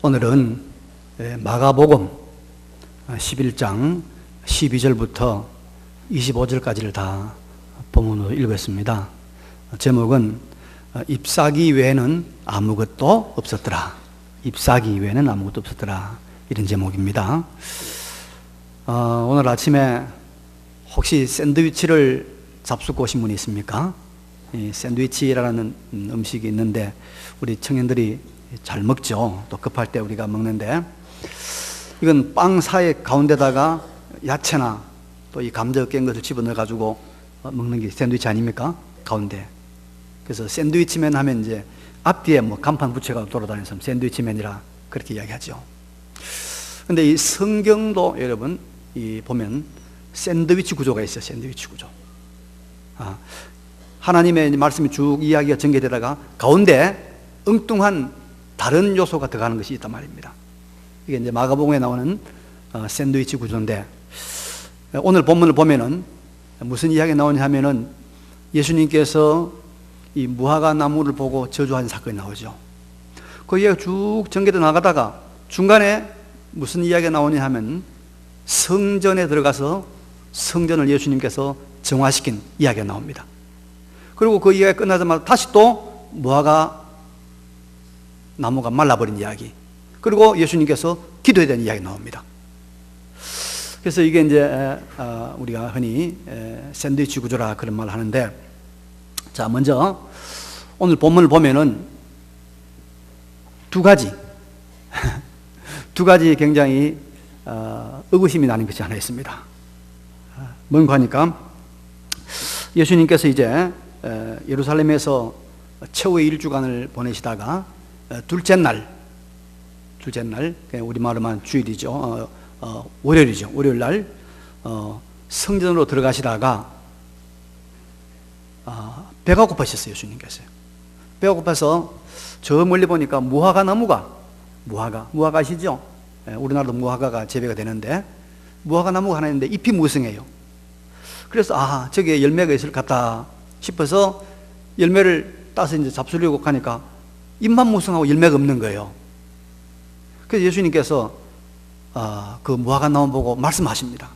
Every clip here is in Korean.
오늘은 마가복음 11장 12절부터 25절까지를 다 본문으로 읽었습니다. 제목은 잎사귀 외에는 아무것도 없었더라. 잎사귀 외에는 아무것도 없었더라. 이런 제목입니다. 오늘 아침에 혹시 샌드위치를 잡수고 오신 분이 있습니까? 이 샌드위치라는 음식이 있는데 우리 청년들이 잘 먹죠. 또 급할 때 우리가 먹는데, 이건 빵 사이 가운데다가 야채나 또 이 감자 깬 것을 집어넣어 가지고 먹는 게 샌드위치 아닙니까? 가운데. 그래서 샌드위치맨 하면 이제 앞뒤에 뭐 간판 붙여가 돌아다니면서 샌드위치맨이라 그렇게 이야기하죠. 근데 이 성경도 여러분 이 보면 샌드위치 구조가 있어요. 샌드위치 구조. 하나님의 말씀이 쭉 이야기가 전개되다가 가운데 엉뚱한 다른 요소가 들어가는 것이 있단 말입니다. 이게 이제 마가복음에 나오는 샌드위치 구조인데, 오늘 본문을 보면은 무슨 이야기가 나오냐 하면은 예수님께서 이 무화과 나무를 보고 저주한 사건이 나오죠. 그 이야기가 쭉 전개돼 나가다가 중간에 무슨 이야기가 나오냐 하면 성전에 들어가서 성전을 예수님께서 정화시킨 이야기가 나옵니다. 그리고 그 이야기가 끝나자마자 다시 또 무화과 나무가 말라버린 이야기, 그리고 예수님께서 기도에 대한 이야기가 나옵니다. 그래서 이게 이제 우리가 흔히 샌드위치 구조라 그런 말을 하는데, 자, 먼저 오늘 본문을 보면은 두 가지 굉장히 의구심이 나는 것이 하나 있습니다. 뭔가 하니까 예수님께서 이제 예루살렘에서 최후의 일주간을 보내시다가 둘째 날, 우리말로 만 주일이죠. 월요일이죠. 월요일 날 성전으로 들어가시다가 배가 고파셨어요. 예수님께서 배가 고파서 저 멀리 보니까 무화과 나무가, 무화과 아시죠? 우리나라도 무화과가 재배가 되는데 무화과 나무가 하나 있는데 잎이 무성해요. 그래서 저기에 열매가 있을 것 같다 싶어서 열매를 따서 이제 잡수려고 하니까 잎만 무성하고 열매가 없는 거예요. 그래서 예수님께서 그 무화과 나무 보고 말씀하십니다.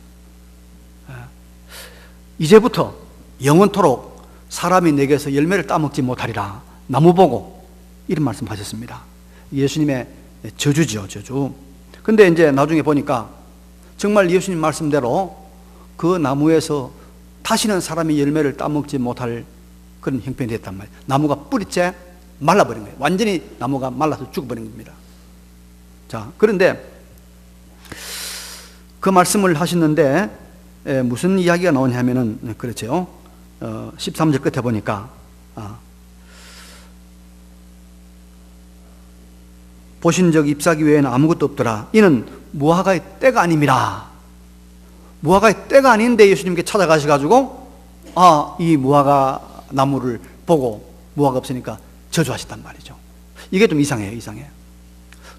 이제부터 영원토록 사람이 내게서 열매를 따먹지 못하리라. 나무 보고 이런 말씀하셨습니다. 예수님의 저주죠, 저주. 근데 이제 나중에 보니까 정말 예수님 말씀대로 그 나무에서 다시는 사람이 열매를 따먹지 못할 그런 형편이 됐단 말이에요. 나무가 뿌리째 말라버린 거예요. 완전히 나무가 말라서 죽어버린 겁니다. 자, 그런데 그 말씀을 하셨는데 무슨 이야기가 나오냐 하면은 그렇죠. 13절 끝에 보니까 보신 적 잎사귀 외에는 아무것도 없더라. 이는 무화과의 때가 아닙니다. 무화과의 때가 아닌데 예수님께 찾아가셔가지고 이 무화과 나무를 보고 무화과 없으니까 저주하셨단 말이죠. 이게 좀 이상해요.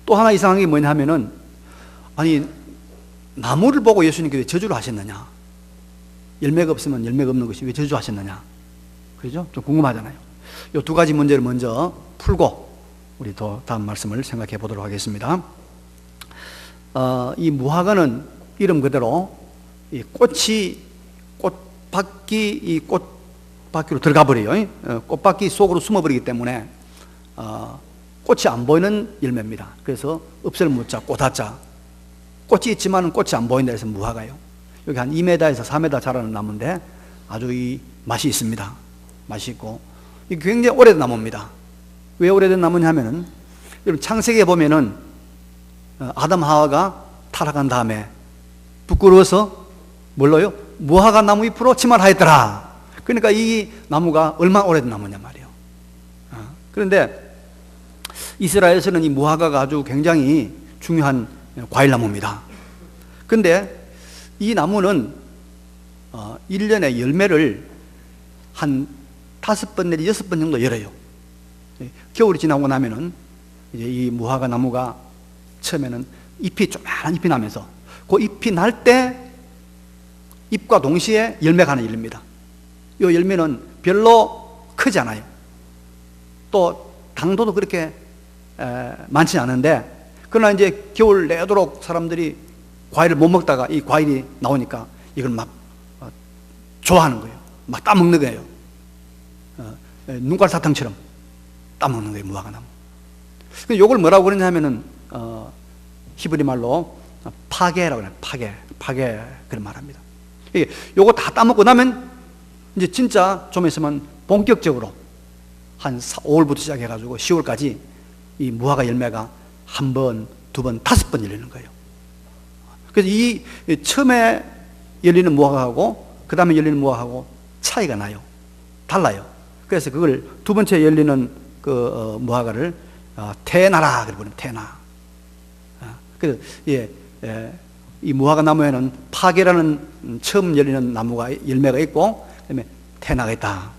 또 하나 이상한 게 뭐냐 하면은, 아니 나무를 보고 예수님께 왜 저주를 하셨느냐? 열매가 없으면 열매가 없는 것이 왜 저주하셨느냐? 그렇죠? 좀 궁금하잖아요. 이 두 가지 문제를 먼저 풀고 우리 또 다음 말씀을 생각해 보도록 하겠습니다. 이 무화과는 이름 그대로 이 꽃바퀴로 들어가 버려요. 꽃바퀴 속으로 숨어버리기 때문에 꽃이 안 보이는 열매입니다. 그래서 읍설 무자, 꽃하자. 꽃이 있지만 꽃이 안 보인다 해서 무화과요. 여기 한 2m에서 4m 자라는 나무인데 아주 이 맛이 있습니다. 맛이 있고 이게 굉장히 오래된 나무입니다. 왜 오래된 나무냐 하면은, 여러분 창세기에 보면은 아담 하와가 타락한 다음에 부끄러워서 뭘로요? 무화과 나무 잎으로 치마를 하였더라. 그러니까 이 나무가 얼마나 오래된 나무냐 말이에요. 그런데 이스라엘에서는 이 무화과가 아주 굉장히 중요한 과일나무입니다. 근데 이 나무는 1년에 열매를 한 5번 내지 6번 정도 열어요. 겨울이 지나고 나면은 이제 이 무화과 나무가 처음에는 조그마한 잎이 나면서 그 잎이 날 때 잎과 동시에 열매가 하나 열립니다. 이 열매는 별로 크지 않아요. 또 당도도 그렇게 많지 않은데 그러나 이제 겨울 내도록 사람들이 과일을 못 먹다가 이 과일이 나오니까 이걸 막 좋아하는 거예요. 막 따먹는 거예요. 눈깔 사탕처럼 따먹는 거예요, 무화과 나무. 이걸 뭐라고 그러냐면은 히브리 말로 파게라고 해요. 파게 그런 말합니다. 요거 다 따먹고 나면 이제 진짜 좀 있으면 본격적으로 한 5월부터 시작해가지고 10월까지 이 무화과 열매가 한 번, 두 번, 5번 열리는 거예요. 그래서 이 처음에 열리는 무화과하고 그 다음에 열리는 무화과하고 차이가 나요. 달라요. 그래서 그걸 두 번째 열리는 그 무화과를 태나라 그래 부르면 태나. 그래서 이 무화과 나무에는 파게라는 처음 열리는 나무가 열매가 있고 그다음에 태나가 있다.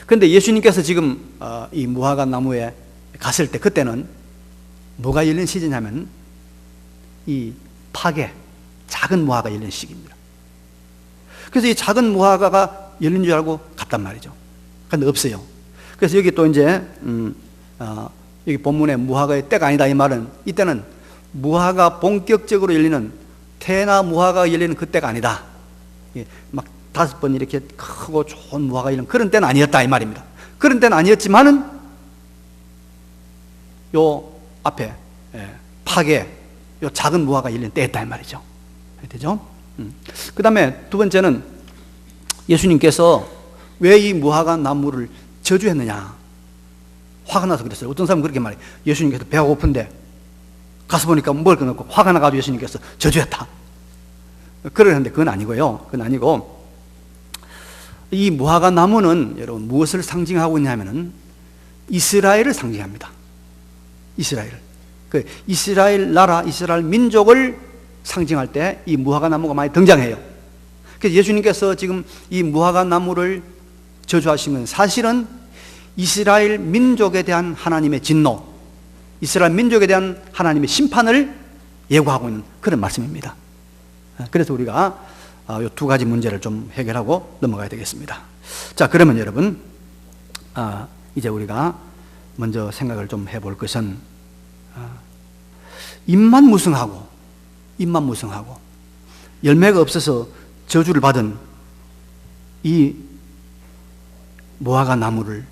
그런데 예수님께서 지금 이 무화과 나무에 갔을 때 그때는 뭐가 열린 시즌이냐면 이 파게 작은 무화과가 열린 시기입니다. 그래서 이 작은 무화과가 열린 줄 알고 갔단 말이죠. 그런데 없어요. 그래서 여기 또 이제 여기 본문에 무화과의 때가 아니다 이 말은 이때는 무화과 본격적으로 열리는 태나 무화과가 열리는 그 때가 아니다. 막 5번 이렇게 크고 좋은 무화과가 열리는 그런 때는 아니었다 이 말입니다. 그런 때는 아니었지만은 요 앞에 파게 요 작은 무화과가 열리는 때였다 이 말이죠. 되죠? 그 다음에 두 번째는 예수님께서 왜 이 무화과 나무를 저주했느냐. 화가 나서 그랬어요. 어떤 사람은 그렇게 말해요. 예수님께서 배가 고픈데 가서 보니까 먹을 거 없고 화가 나가지고 예수님께서 저주했다. 그러는데 그건 아니고요. 그건 아니고 이 무화과 나무는 여러분 무엇을 상징하고 있냐면은 이스라엘을 상징합니다. 이스라엘. 그 이스라엘 나라, 이스라엘 민족을 상징할 때 이 무화과 나무가 많이 등장해요. 그래서 예수님께서 지금 이 무화과 나무를 저주하신 건 사실은 이스라엘 민족에 대한 하나님의 진노, 이스라엘 민족에 대한 하나님의 심판을 예고하고 있는 그런 말씀입니다. 그래서 우리가 이 두 가지 문제를 좀 해결하고 넘어가야 되겠습니다. 자, 그러면 여러분 이제 우리가 먼저 생각을 좀 해볼 것은 입만 무성하고 열매가 없어서 저주를 받은 이 무화과 나무를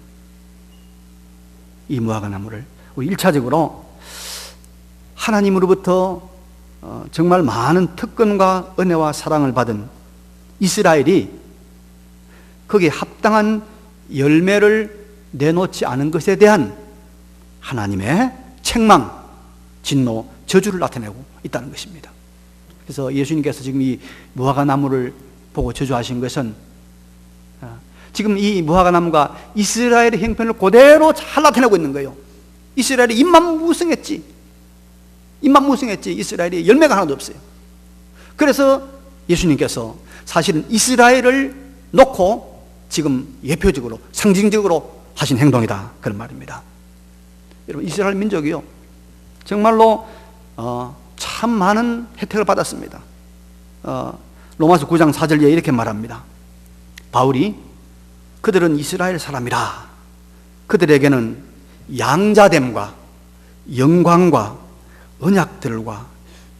우리 1차적으로 하나님으로부터 정말 많은 특권과 은혜와 사랑을 받은 이스라엘이 거기에 합당한 열매를 내놓지 않은 것에 대한 하나님의 책망, 진노, 저주를 나타내고 있다는 것입니다. 그래서 예수님께서 지금 이 무화과 나무를 보고 저주하신 것은 지금 이 무화과 나무가 이스라엘의 형편을 그대로 잘 나타내고 있는 거예요. 이스라엘이 입만 무성했지. 이스라엘이 열매가 하나도 없어요. 그래서 예수님께서 사실은 이스라엘을 놓고 지금 예표적으로 상징적으로 하신 행동이다 그런 말입니다. 여러분 이스라엘 민족이요 정말로 참 많은 혜택을 받았습니다. 로마서 9장 4절에 이렇게 말합니다. 바울이 그들은 이스라엘 사람이라 그들에게는 양자됨과 영광과 언약들과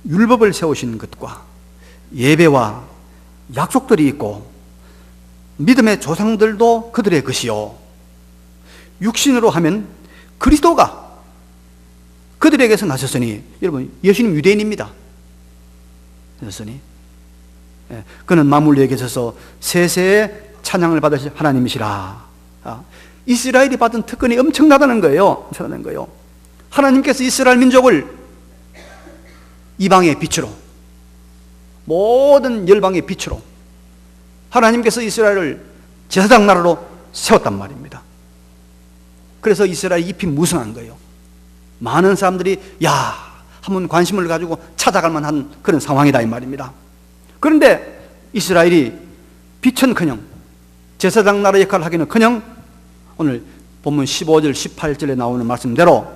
율법을 세우신 것과 예배와 약속들이 있고 믿음의 조상들도 그들의 것이요 육신으로 하면 그리스도가 그들에게서 나셨으니 여러분 예수님 유대인입니다. 나셨으니 그는 만물에 계셔서 세세의 찬양을 받으실 하나님이시라. 이스라엘이 받은 특권이 엄청나다는 거예요. 하나님께서 이스라엘 민족을 이방의 빛으로 모든 열방의 빛으로 하나님께서 이스라엘을 제사장 나라로 세웠단 말입니다. 그래서 이스라엘이 잎이 무성한 거예요. 많은 사람들이 한번 관심을 가지고 찾아갈 만한 그런 상황이다 이 말입니다. 그런데 이스라엘이 빛은커녕 제사장 나라 역할을 하기는커녕 오늘 본문 15절 18절에 나오는 말씀대로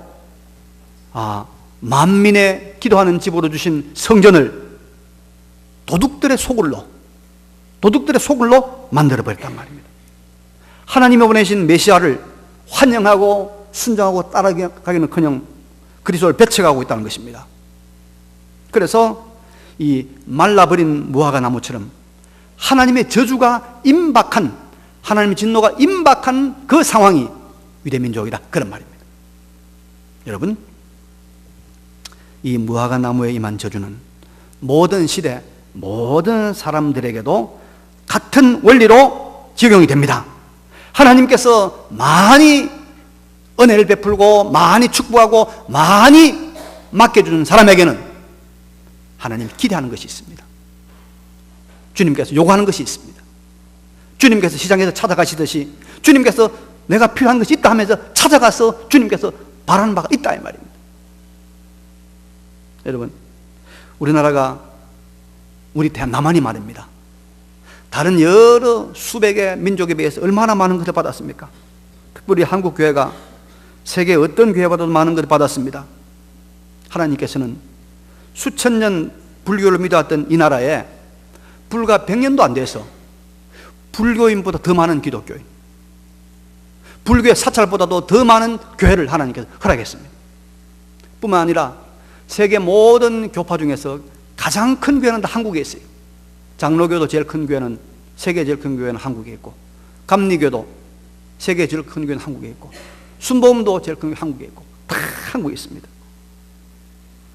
만민의 기도하는 집으로 주신 성전을 도둑들의 소굴로 만들어버렸단 말입니다. 하나님이 보내신 메시아를 환영하고 순종하고 따라가기는커녕 그리스도를 배척하고 있다는 것입니다. 그래서 이 말라버린 무화과 나무처럼 하나님의 저주가 임박한, 하나님의 진노가 임박한 그 상황이 유대민족이다, 그런 말입니다. 여러분, 이 무화과 나무에 임한 저주는 모든 시대 모든 사람들에게도 같은 원리로 적용이 됩니다. 하나님께서 많이 은혜를 베풀고 많이 축복하고 많이 맡겨주는 사람에게는 하나님 기대하는 것이 있습니다. 주님께서 요구하는 것이 있습니다. 주님께서 시장에서 찾아가시듯이 주님께서 내가 필요한 것이 있다 하면서 찾아가서 주님께서 바라는 바가 있다, 이 말입니다. 여러분, 우리나라가, 우리 남한이 말입니다, 다른 여러 수백의 민족에 비해서 얼마나 많은 것을 받았습니까? 특별히 한국 교회가 세계 어떤 교회보다도 많은 것을 받았습니다. 하나님께서는 수천 년 불교를 믿어왔던 이 나라에 불과 100년도 안 돼서 불교인보다 더 많은 기독교인, 불교의 사찰보다도 더 많은 교회를 하나님께서 허락했습니다. 뿐만 아니라 세계 모든 교파 중에서 가장 큰 교회는 다 한국에 있어요. 장로교도 제일 큰 교회는, 세계 제일 큰 교회는 한국에 있고, 감리교도 세계 제일 큰 교회는 한국에 있고, 순복음도 제일 큰 교회는 한국에 있고, 다 한국에 있습니다.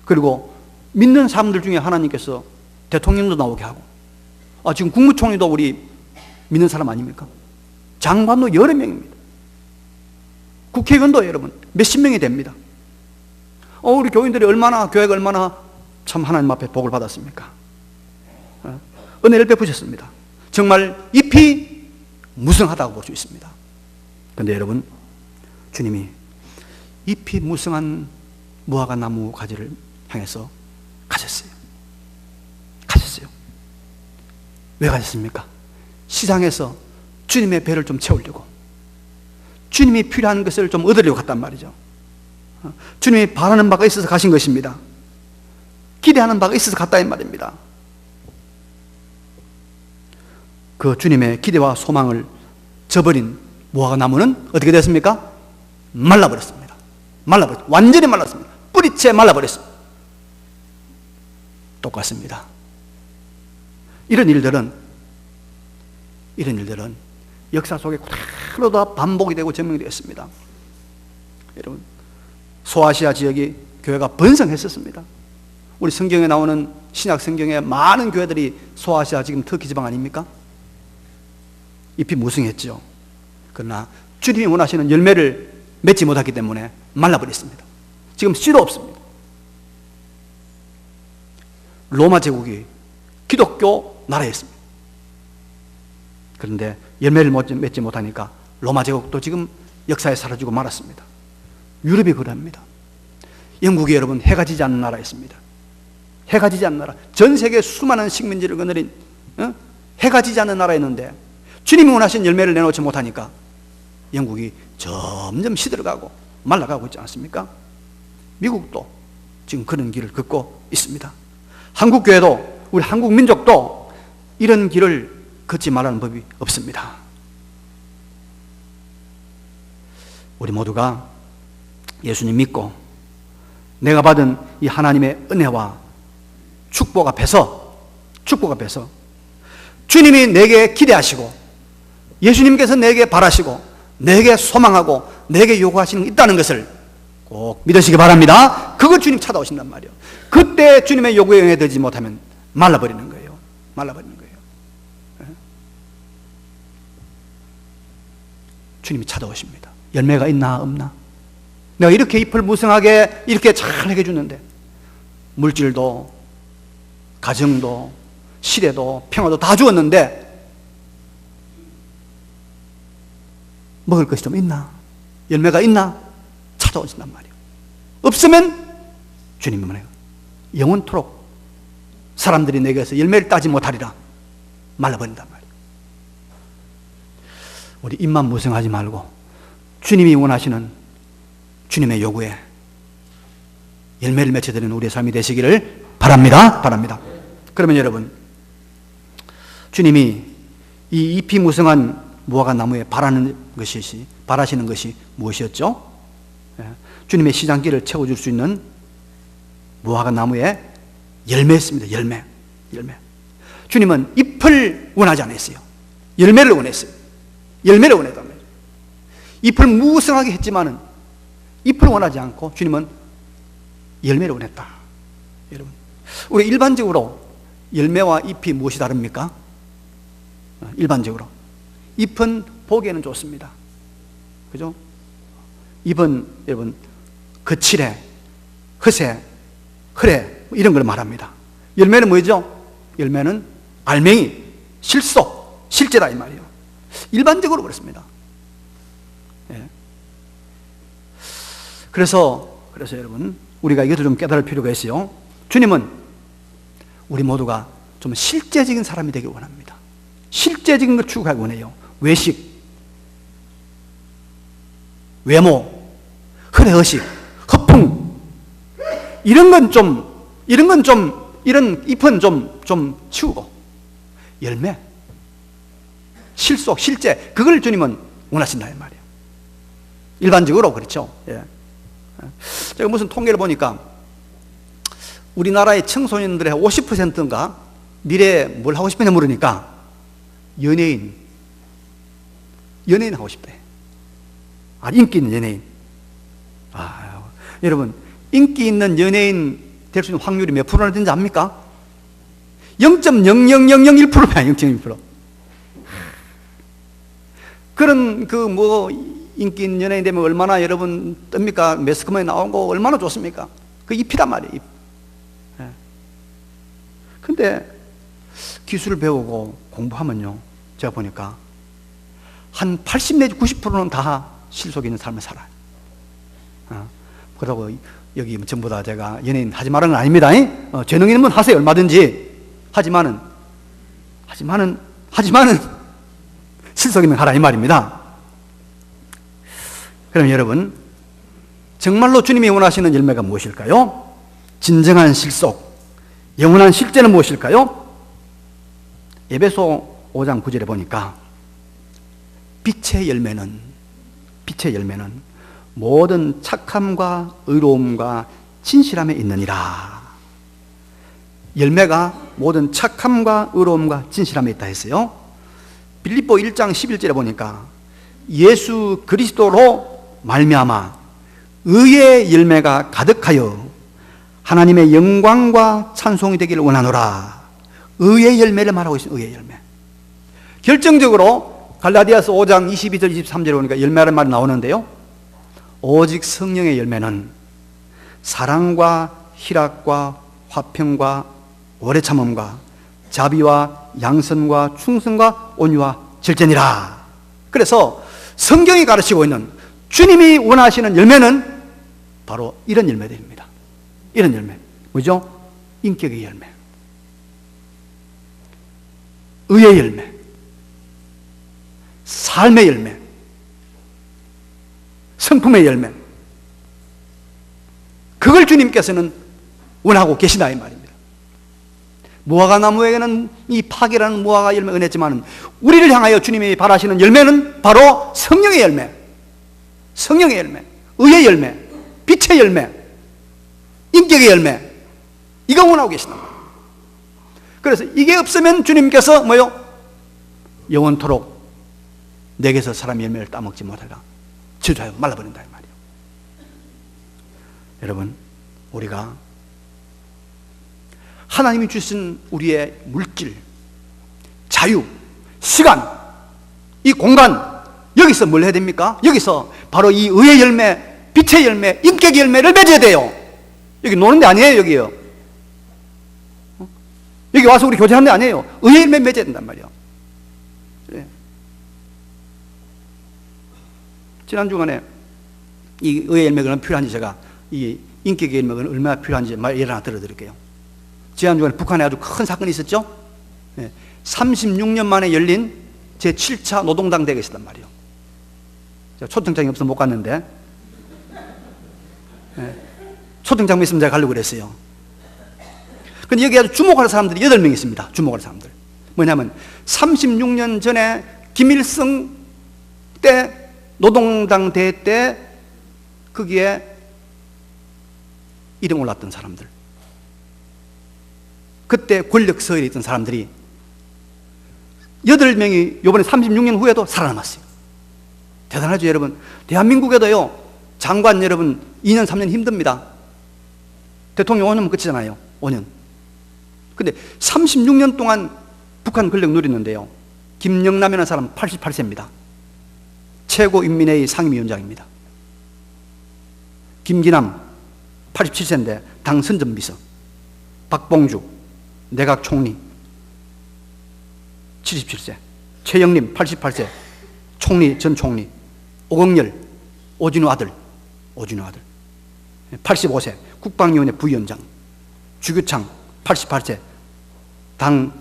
그리고 믿는 사람들 중에 하나님께서 대통령도 나오게 하고, 지금 국무총리도 우리 믿는 사람 아닙니까? 장관도 여러 명입니다. 국회의원도 여러분 몇십 명이 됩니다. 우리 교인들이 얼마나, 교회가 얼마나 참 하나님 앞에 복을 받았습니까? 은혜를 베푸셨습니다. 정말 잎이 무성하다고 볼 수 있습니다. 그런데 여러분, 주님이 잎이 무성한 무화과 나무 가지를 향해서 가셨어요. 왜 가셨습니까? 시장에서 주님의 배를 좀 채우려고, 주님이 필요한 것을 좀 얻으려고 갔단 말이죠. 주님이 바라는 바가 있어서 가신 것입니다. 기대하는 바가 있어서 갔다, 이 말입니다. 그 주님의 기대와 소망을 저버린 무화과 나무는 어떻게 됐습니까? 말라버렸습니다. 완전히 말랐습니다. 뿌리채 말라버렸습니다. 똑같습니다. 이런 일들은 역사 속에 그대로 다 반복이 되고 증명이 되었습니다. 여러분, 소아시아 지역이 교회가 번성했었습니다. 우리 성경에 나오는 신약 성경에 많은 교회들이 소아시아 지금 터키 지방 아닙니까? 잎이 무성했죠. 그러나 주님이 원하시는 열매를 맺지 못했기 때문에 말라버렸습니다. 지금 씨도 없습니다. 로마 제국이 기독교 나라였습니다. 그런데 열매를 맺지 못하니까 로마 제국도 지금 역사에 사라지고 말았습니다. 유럽이 그럽니다. 영국이 여러분 해가 지지 않는 나라였습니다. 해가 지지 않는 나라, 전 세계 수많은 식민지를 거느린 해가 지지 않는 나라였는데 주님이 원하신 열매를 내놓지 못하니까 영국이 점점 시들어가고 말라가고 있지 않습니까? 미국도 지금 그런 길을 걷고 있습니다. 한국교회도, 우리 한국 민족도 이런 길을 걷지 말라는 법이 없습니다. 우리 모두가 예수님 믿고 내가 받은 이 하나님의 은혜와 축복 앞에서 주님이 내게 기대하시고 예수님께서 내게 바라시고 내게 소망하고 내게 요구하시는 게 있다는 것을 꼭 믿으시기 바랍니다. 그걸 주님 찾아오신단 말이에요. 그때 주님의 요구에 응해되지 못하면 말라버리는 거예요. 주님이 찾아오십니다. 열매가 있나 없나? 내가 이렇게 잎을 무성하게 이렇게 잘 해주는데 물질도 가정도 시대도 평화도 다 주었는데 먹을 것이 좀 있나? 열매가 있나? 찾아오신단 말이에요. 없으면 주님이 뭐래요? 영원토록 사람들이 내게서 열매를 따지 못하리라 말라버린단 말이에요. 우리 입만 무성하지 말고 주님이 원하시는 주님의 요구에 열매를 맺혀드리는 우리의 삶이 되시기를 바랍니다. 그러면 여러분, 주님이 이 잎이 무성한 무화과 나무에 바라시는 것이 무엇이었죠? 주님의 시장길을 채워줄 수 있는 무화과 나무의 열매였습니다. 열매. 주님은 잎을 원하지 않았어요. 열매를 원했어요. 열매를 원했단 말이에요. 잎을 무성하게 했지만은 잎을 원하지 않고 주님은 열매를 원했다. 여러분, 우리 일반적으로 열매와 잎이 무엇이 다릅니까? 일반적으로 잎은 보기에는 좋습니다. 그죠? 잎은 여러분 거칠해, 허세, 흐래 이런 걸 말합니다. 열매는 뭐죠? 열매는 알맹이, 실속, 실제다 이 말이에요. 일반적으로 그렇습니다. 예. 그래서 여러분 우리가 이것도 좀 깨달을 필요가 있어요. 주님은 우리 모두가 좀 실제적인 사람이 되길 원합니다. 실제적인 걸 추구하기 원해요. 외식, 외모, 흐레허식, 허풍 이런 잎은 좀 치우고 열매, 실속, 실제 그걸 주님은 원하신다 이 말이에요. 일반적으로 그렇죠. 예. 제가 무슨 통계를 보니까 우리나라의 청소년들의 50%인가 미래에 뭘 하고 싶느냐 물으니까 연예인 하고 싶대. 인기 있는 연예인. 여러분 인기 있는 연예인 될 수 있는 확률이 몇 프로나 되는지 압니까? 0.00001%야. 0.1%. 그런 인기 있는 연예인 되면 얼마나 여러분 뜹니까? 매스컴에 나오고 얼마나 좋습니까? 그 잎이란 말이에요. 잎. 예. 근데 기술을 배우고 공부하면요, 제가 보니까 한 80 내지 90%는 다 실속 있는 삶을 살아요. 그러고 여기 전부 다 제가 연예인 하지 말라는 건 아닙니다. 재능 있는 분 하세요. 얼마든지. 하지만은 실속 있는 하라 이 말입니다. 그럼 여러분, 정말로 주님이 원하시는 열매가 무엇일까요? 진정한 실속, 영원한 실제는 무엇일까요? 에베소 5장 9절에 보니까 빛의 열매는 모든 착함과 의로움과 진실함에 있느니라. 열매가 모든 착함과 의로움과 진실함에 있다 했어요. 빌립보 1장 11절에 보니까 예수 그리스도로 말미암아 의의 열매가 가득하여 하나님의 영광과 찬송이 되기를 원하노라. 의의 열매를 말하고 있습니다. 의의 열매. 결정적으로 갈라디아서 5장 22절 23절에 보니까 열매라는 말이 나오는데요, 오직 성령의 열매는 사랑과 희락과 화평과 오래 참음과 자비와 양선과 충성과 온유와 절제니라. 그래서 성경이 가르치고 있는 주님이 원하시는 열매는 바로 이런 열매들입니다. 이런 열매. 뭐죠? 인격의 열매, 의의 열매, 삶의 열매, 성품의 열매. 그걸 주님께서는 원하고 계시다 이 말입니다. 무화과 나무에게는 이 파괴라는 무화과 열매가 은혜지만 우리를 향하여 주님이 바라시는 열매는 바로 성령의 열매, 성령의 열매, 의의 열매, 빛의 열매, 인격의 열매. 이거 원하고 계신다. 그래서 이게 없으면 주님께서 영원토록 내게서 사람의 열매를 따먹지 못하라 저주하여 말라버린다 이 말이에요. 여러분, 우리가 하나님이 주신 우리의 물질, 자유, 시간, 이 공간, 여기서 뭘 해야 됩니까? 여기서 바로 이 의의 열매, 빛의 열매, 인격의 열매를 맺어야 돼요. 여기 노는 데 아니에요. 여기요. 여기 와서 우리 교제하는 데 아니에요. 의의 열매 맺어야 된단 말이에요. 그래. 지난 주간에 이 의의 열매가 얼마나 필요한지 제가 이 인격의 열매가 얼마나 필요한지 예를 하나 들어드릴게요. 지난 주간에 북한에 아주 큰 사건이 있었죠. 36년 만에 열린 제7차 노동당 대회가 있었단 말이에요. 제가 초청장이 없어서 못 갔는데, 초청장이 있으면 제가 가려고 그랬어요. 근데 여기 아주 주목할 사람들이 8명 있습니다. 주목할 사람들. 뭐냐면 36년 전에 김일성 때 노동당 대회 때 거기에 이름 올랐던 사람들, 그때 권력 서열에 있던 사람들이 8명이 이번에 36년 후에도 살아남았어요. 대단하죠, 여러분. 대한민국에도요, 장관 여러분 2년 3년 힘듭니다. 대통령 5년면 끝이잖아요. 5년. 근데 36년 동안 북한 권력 누리는데요, 김영남이라는 사람 88세입니다. 최고인민회의 상임위원장입니다. 김기남 87세인데 당 선전비서. 박봉주 내각 총리 77세. 최영림 88세 총리, 전 총리. 오경열 오진우 아들 85세 국방위원회 부위원장. 주규창 88세 당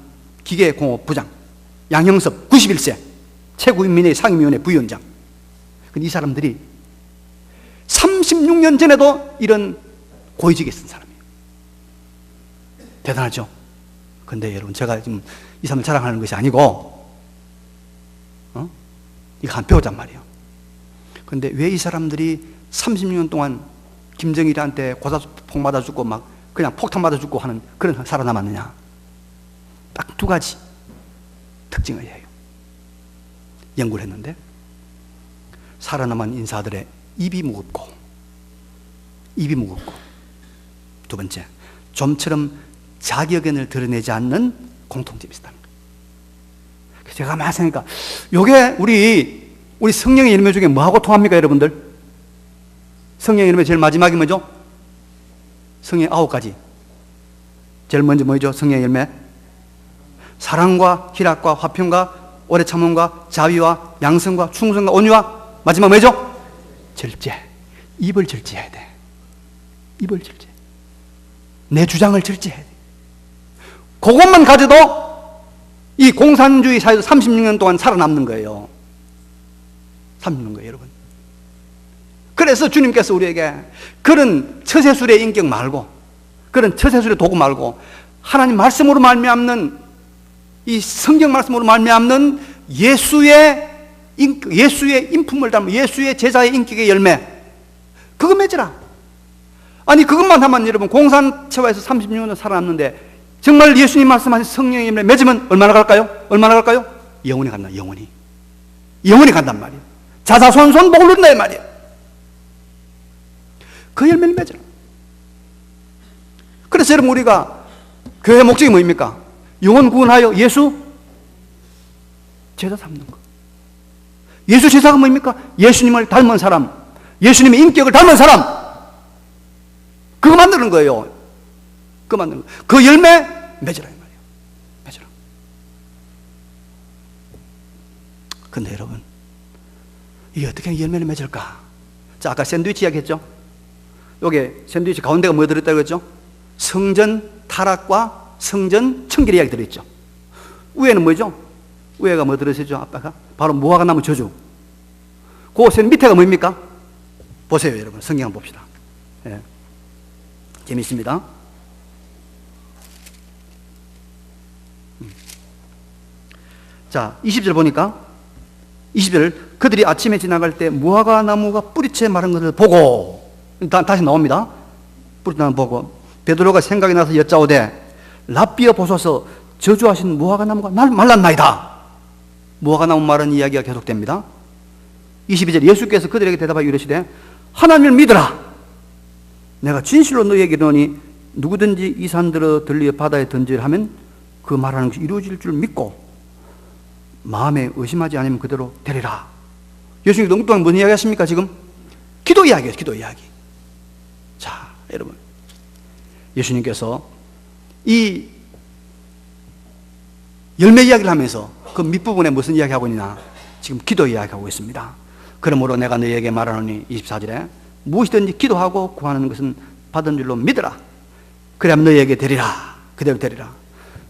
기계공업부장. 양형섭 91세 최고인민회의 상임위원회 부위원장. 근데 이 사람들이 36년 전에도 이런 고위직에 쓴 사람이에요. 대단하죠? 근데 여러분, 제가 지금 이 사람을 자랑하는 것이 아니고, 이거 한 배우잔 말이에요. 근데 왜 이 사람들이 36년 동안 김정일한테 고사폭 맞아 죽고 막 그냥 폭탄 맞아 죽고 하는 그런 살아남았느냐? 딱 2가지 특징을 해요. 연구를 했는데, 살아남은 인사들의 입이 무겁고, 두 번째, 좀처럼 자기 의견을 드러내지 않는 공통점이 있다는 거예요. 그래서 제가 많이 생각하니까, 요게 우리 성령의 열매 중에 뭐하고 통합니까, 여러분들? 성령의 열매 제일 마지막이 뭐죠? 성령의 9가지. 제일 먼저 뭐죠? 성령의 열매. 사랑과 희락과 화평과 오래 참음과 자비와 양성과 충성과 온유와 마지막 뭐죠? 절제. 입을 절제해야 돼. 입을 절제. 내 주장을 절제해야 돼. 그것만 가져도 이 공산주의 사회에서 36년 동안 살아남는 거예요. 36년 거예요, 여러분. 그래서 주님께서 우리에게 그런 처세술의 인격 말고, 그런 처세술의 도구 말고, 하나님 말씀으로 말미암는, 이 성경 말씀으로 말미암는 예수의 인품을 담은 예수의 제자의 인격의 열매, 그거 맺으라. 아니, 그것만 하면 여러분, 공산체화에서 36년을 살아남는데 정말 예수님 말씀하신 성령의 열매 맺으면 얼마나 갈까요? 영원히 간다. 영원히 간단 말이에요. 자자손손 복을 누린다 이 말이에요. 그 열매를 맺어라. 그래서 여러분, 우리가 교회 목적이 뭐입니까? 영혼 구원하여 예수 제자 삼는 거. 예수 제자가 뭐입니까? 예수님을 닮은 사람, 예수님의 인격을 닮은 사람, 그거 만드는 거예요. 그 열매 맺으라 이 말이에요. 맺으라. 근데 여러분, 이게 어떻게 열매를 맺을까? 자, 아까 샌드위치 이야기했죠? 여기 샌드위치 가운데가 뭐 들었다고 했죠? 성전 타락과 성전 청결 이야기 들어있죠. 위에는 뭐죠? 위에가 뭐 들었었죠? 아빠가 바로 무화과 나무 저주. 그 밑에가 뭡니까? 보세요, 여러분. 성경 한번 봅시다. 예. 재밌습니다. 자, 20절 보니까, 20절, 그들이 아침에 지나갈 때 무화과 나무가 뿌리채 마른 것을 보고, 다시 나옵니다. 뿌리채 나무 보고 베드로가 생각이 나서 여짜오되, 랍비여 보소서, 저주하신 무화과 나무가 말랐나이다. 무화과 나무 마른 이야기가 계속됩니다. 22절, 예수께서 그들에게 대답하여 이르시되, 하나님을 믿으라. 내가 진실로 너희에게 이르노니 누구든지 이 산들어 들리어 바다에 던지라 하면 그 말하는 것이 이루어질 줄 믿고 마음에 의심하지 않으면 그대로 되리라. 예수님이 엉뚱한 무슨 이야기 하십니까? 지금 기도 이야기예요. 기도 이야기. 자, 여러분, 예수님께서 이 열매 이야기를 하면서 그 밑부분에 무슨 이야기하고 있냐? 지금 기도 이야기하고 있습니다. 그러므로 내가 너희에게 말하노니, 24절에 무엇이든지 기도하고 구하는 것은 받은 줄로 믿으라. 그래야 너희에게 되리라. 그대로 되리라.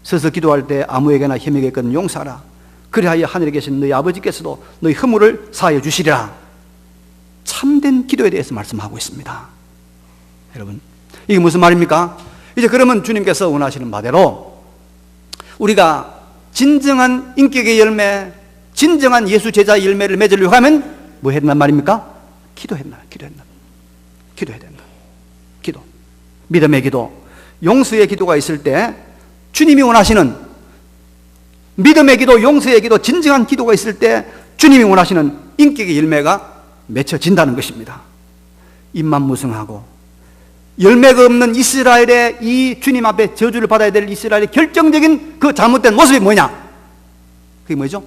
서서 기도할 때 아무에게나 힘에게 있거든 용서하라. 그리하여 하늘에 계신 너희 아버지께서도 너희 허물을 사하여 주시리라. 참된 기도에 대해서 말씀하고 있습니다. 여러분, 이게 무슨 말입니까? 이제 그러면 주님께서 원하시는 바대로 우리가 진정한 인격의 열매, 진정한 예수 제자의 열매를 맺으려고 하면 뭐 했단 말입니까? 기도했나? 기도해야 된다. 기도. 믿음의 기도. 용서의 기도가 있을 때 주님이 원하시는 믿음의 기도, 용서의 기도, 진정한 기도가 있을 때 주님이 원하시는 인격의 열매가 맺혀진다는 것입니다. 입만 무성하고 열매가 없는 이스라엘의 이 주님 앞에 저주를 받아야 될 이스라엘의 결정적인 그 잘못된 모습이 뭐냐? 그게 뭐죠?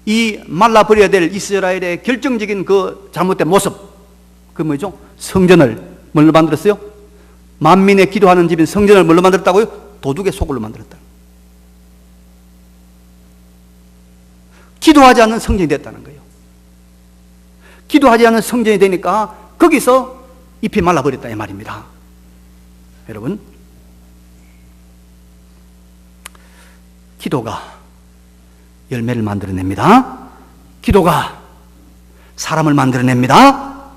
이 말라버려야 될 이스라엘의 결정적인 그 잘못된 모습, 그게 뭐죠? 성전을 뭘로 만들었어요? 만민의 기도하는 집인 성전을 뭘로 만들었다고요? 도둑의 소굴로 만들었다. 기도하지 않는 성전이 됐다는 거예요. 기도하지 않는 성전이 되니까 거기서 잎이 말라버렸다 이 말입니다. 여러분, 기도가 열매를 만들어냅니다. 기도가 사람을 만들어냅니다.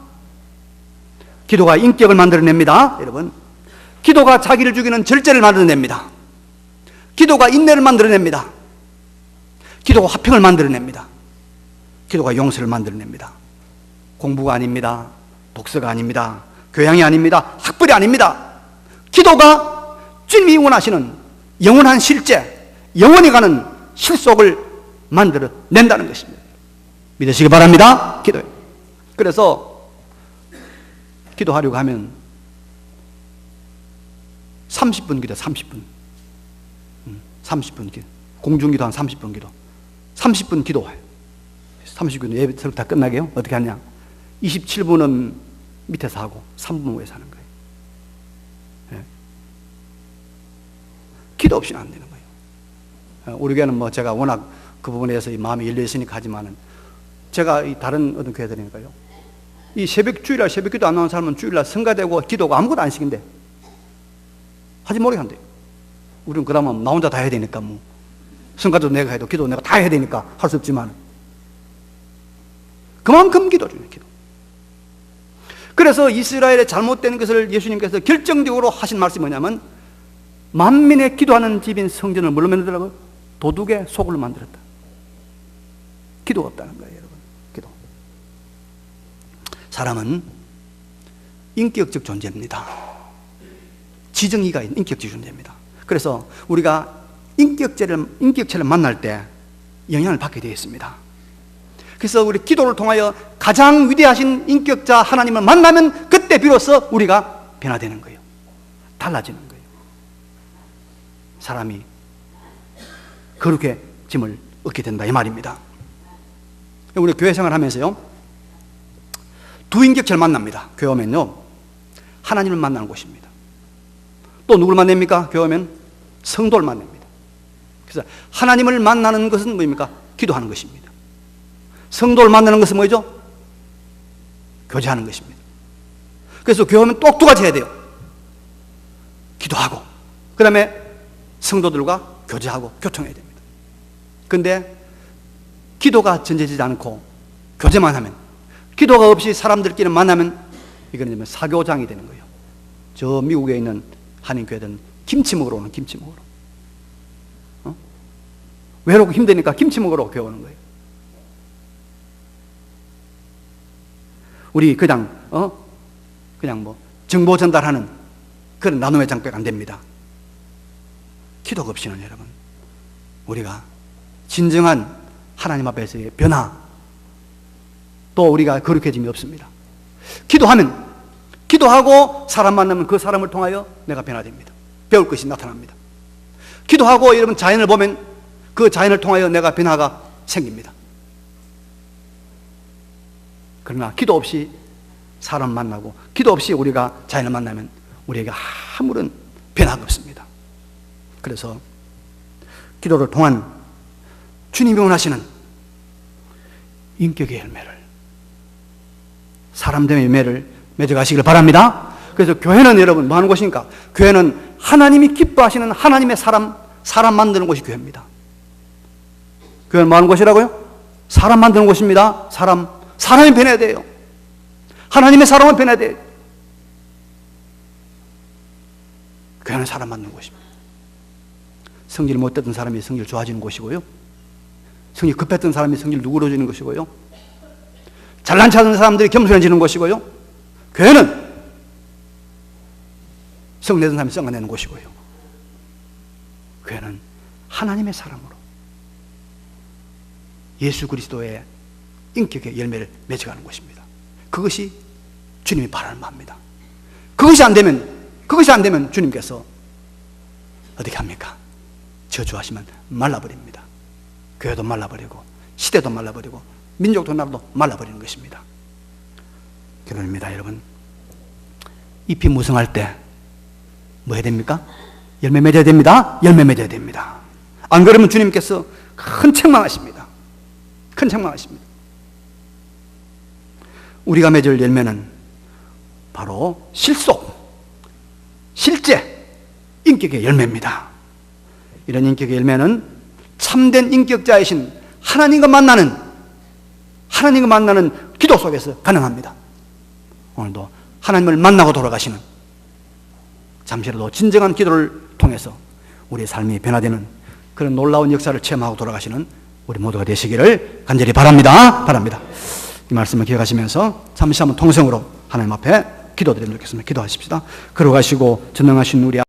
기도가 인격을 만들어냅니다. 여러분, 기도가 자기를 죽이는 절제를 만들어냅니다. 기도가 인내를 만들어냅니다. 기도가 화평을 만들어냅니다. 기도가 용서를 만들어냅니다. 공부가 아닙니다. 독서가 아닙니다. 교양이 아닙니다. 학벌이 아닙니다. 기도가 주님이 원하시는 영원한 실제, 영원히 가는 실속을 만들어낸다는 것입니다. 믿으시기 바랍니다. 기도해. 그래서 기도하려고 하면 30분 기도, 30분. 30분 기도. 공중기도 한 30분 기도. 30분 기도해. 30분 예배 설교 다 끝나게요. 어떻게 하냐? 27분은 밑에서 하고 3분 후에서 하는 거예요. 예. 기도 없이는 안 되는 거예요. 우리 교회는 뭐 제가 워낙 그 부분에 대해서 마음이 열려 있으니까 하지만은 제가 이 다른 어떤 교회들이니까요. 이 주일날 새벽 기도 안 나오는 사람은 주일날 성가되고 기도가 아무것도 안 시킨대. 하지 모르게 한대요. 우리는 그 다음은 나 혼자 다 해야 되니까 뭐. 성가도 내가 해도 기도 내가 다 해야 되니까 할 수 없지만 그만큼 기도 중요해요. 기도. 그래서 이스라엘의 잘못된 것을 예수님께서 결정적으로 하신 말씀이 뭐냐면 만민의 기도하는 집인 성전을 뭘로 만들더라고요? 도둑의 소굴로 만들었다. 기도가 없다는 거예요, 여러분. 기도. 사람은 인격적 존재입니다. 지정의가 있는 인격적 존재입니다. 그래서 우리가 인격체를 만날 때 영향을 받게 되어 있습니다. 그래서 우리 기도를 통하여 가장 위대하신 인격자 하나님을 만나면 그때 비로소 우리가 변화되는 거예요. 달라지는 거예요. 사람이 거룩해짐을 얻게 된다 이 말입니다. 우리 교회 생활하면서요, 두 인격체를 만납니다. 교회 오면요, 하나님을 만나는 곳입니다. 또 누굴 만납니까? 교회 오면 성도를 만납니다. 그래서 하나님을 만나는 것은 뭐입니까? 기도하는 것입니다. 성도를 만나는 것은 뭐죠? 교제하는 것입니다. 그래서 교회 오면 똑 두 가지 해야 돼요. 기도하고 그 다음에 성도들과 교제하고 교통해야 됩니다. 그런데 기도가 전제되지 않고 교제만 하면, 기도가 없이 사람들끼리 만나면 이거는 사교장이 되는 거예요. 저 미국에 있는 한인교회들은 김치 먹으러 오는, 김치 먹으러. 외롭고 힘드니까 김치 먹으러 교회 오는 거예요. 우리 그냥 뭐 정보 전달하는 그런 나눔의 장벽 안 됩니다. 기도가 없이는 여러분, 우리가 진정한 하나님 앞에서의 변화, 또 우리가 거룩해짐이 없습니다. 기도하고 사람 만나면 그 사람을 통하여 내가 변화됩니다. 배울 것이 나타납니다. 기도하고 여러분 자연을 보면 그 자연을 통하여 내가 변화가 생깁니다. 그러나 기도 없이 사람 만나고 기도 없이 우리가 자연을 만나면 우리에게 아무런 변화가 없습니다. 그래서 기도를 통한 주님이 원하시는 인격의 열매를, 사람됨의 열매를 맺어가시길 바랍니다. 그래서 교회는 여러분 뭐 하는 곳입니까? 교회는 하나님이 기뻐하시는 하나님의 사람 만드는 곳이 교회입니다. 교회는 뭐 하는 곳이라고요? 사람 만드는 곳입니다. 사람이 변해야 돼요. 하나님의 사람은 변해야 돼요. 교회는 사람 만드는 곳입니다. 성질 못했던 사람이 성질 좋아지는 곳이고요, 성질 급했던 사람이 성질 누그러지는 것이고요, 잘난 척하는 사람들이 겸손해지는 것이고요, 교회는 성내던 사람이 썩어내는 곳이고요. 교회는 하나님의 사람으로 예수 그리스도의 인격의 열매를 맺어가는 곳입니다. 그것이 주님이 바라는 바입니다. 그것이 안 되면 주님께서 어떻게 합니까? 저주하시면 말라버립니다. 교회도 말라버리고 시대도 말라버리고 민족도 나라도 말라버리는 것입니다. 결론입니다, 여러분. 잎이 무성할 때 뭐 해야 됩니까? 열매 맺어야 됩니다. 열매 맺어야 됩니다. 안 그러면 주님께서 큰 책망하십니다. 큰 책망하십니다. 우리가 맺을 열매는 바로 실제 인격의 열매입니다. 이런 인격의 열매는 참된 인격자이신 하나님과 만나는 기도 속에서 가능합니다. 오늘도 하나님을 만나고 돌아가시는, 잠시라도 진정한 기도를 통해서 우리의 삶이 변화되는 그런 놀라운 역사를 체험하고 돌아가시는 우리 모두가 되시기를 간절히 바랍니다. 이 말씀을 기억하시면서 잠시 한번 통성으로 하나님 앞에 기도드리도록 하겠습니다. 기도하십시다. 걸어가시고 전능하신 우리